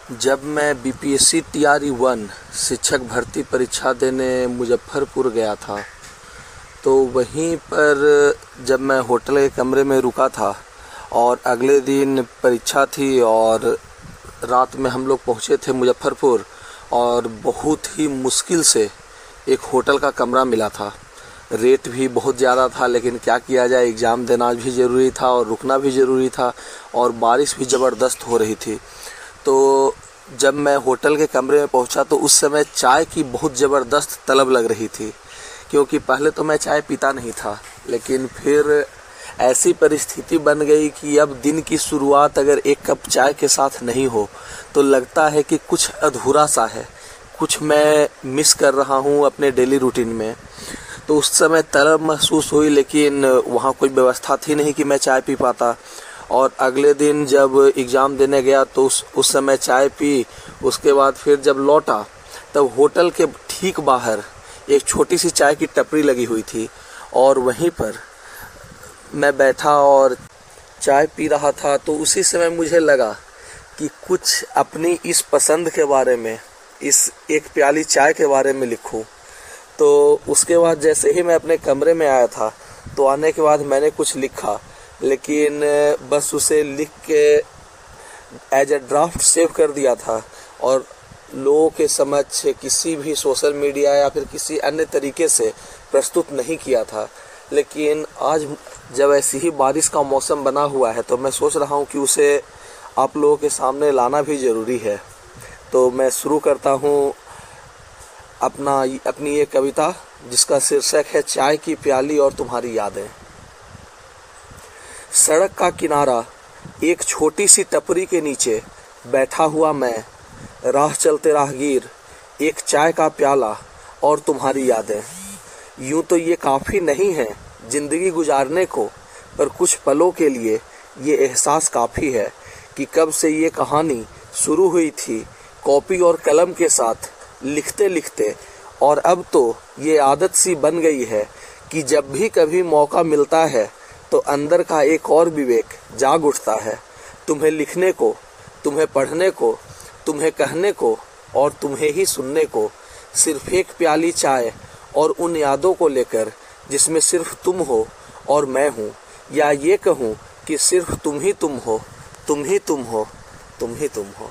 जब मैं BPSC TRE 1 शिक्षक भर्ती परीक्षा देने मुजफ्फरपुर गया था, तो वहीं पर जब मैं होटल के कमरे में रुका था और अगले दिन परीक्षा थी और रात में हम लोग पहुँचे थे मुजफ्फरपुर और बहुत ही मुश्किल से एक होटल का कमरा मिला था। रेट भी बहुत ज़्यादा था, लेकिन क्या किया जाए, एग्ज़ाम देना भी ज़रूरी था और रुकना भी ज़रूरी था और बारिश भी ज़बरदस्त हो रही थी। तो जब मैं होटल के कमरे में पहुंचा तो उस समय चाय की बहुत ज़बरदस्त तलब लग रही थी, क्योंकि पहले तो मैं चाय पीता नहीं था, लेकिन फिर ऐसी परिस्थिति बन गई कि अब दिन की शुरुआत अगर एक कप चाय के साथ नहीं हो तो लगता है कि कुछ अधूरा सा है, कुछ मैं मिस कर रहा हूं अपने डेली रूटीन में। तो उस समय तलब महसूस हुई, लेकिन वहाँ कोई व्यवस्था थी नहीं कि मैं चाय पी पाता। और अगले दिन जब एग्ज़ाम देने गया तो उस समय चाय पी। उसके बाद फिर जब लौटा तब होटल के ठीक बाहर एक छोटी सी चाय की टपरी लगी हुई थी और वहीं पर मैं बैठा और चाय पी रहा था। तो उसी समय मुझे लगा कि कुछ अपनी इस पसंद के बारे में, इस एक प्याली चाय के बारे में लिखूं। तो उसके बाद जैसे ही मैं अपने कमरे में आया था तो आने के बाद मैंने कुछ लिखा, लेकिन बस उसे लिख के एज ए ड्राफ्ट सेव कर दिया था और लोगों के समक्ष किसी भी सोशल मीडिया या फिर किसी अन्य तरीके से प्रस्तुत नहीं किया था। लेकिन आज जब ऐसी ही बारिश का मौसम बना हुआ है तो मैं सोच रहा हूँ कि उसे आप लोगों के सामने लाना भी ज़रूरी है। तो मैं शुरू करता हूँ अपनी ये कविता, जिसका शीर्षक है चाय की प्याली और तुम्हारी यादें। सड़क का किनारा एक छोटी सी टपरी के नीचे बैठा हुआ मैं, राह चलते राहगीर, एक चाय का प्याला और तुम्हारी यादें। यूं तो ये काफ़ी नहीं है ज़िंदगी गुजारने को, पर कुछ पलों के लिए ये एहसास काफ़ी है कि कब से ये कहानी शुरू हुई थी कॉपी और कलम के साथ लिखते लिखते, और अब तो ये आदत सी बन गई है कि जब भी कभी मौका मिलता है तो अंदर का एक और विवेक जाग उठता है। तुम्हें लिखने को, तुम्हें पढ़ने को, तुम्हें कहने को और तुम्हें ही सुनने को, सिर्फ एक प्याली चाय और उन यादों को लेकर जिसमें सिर्फ तुम हो और मैं हूँ, या ये कहूँ कि सिर्फ तुम ही तुम हो, तुम ही तुम हो, तुम ही तुम हो।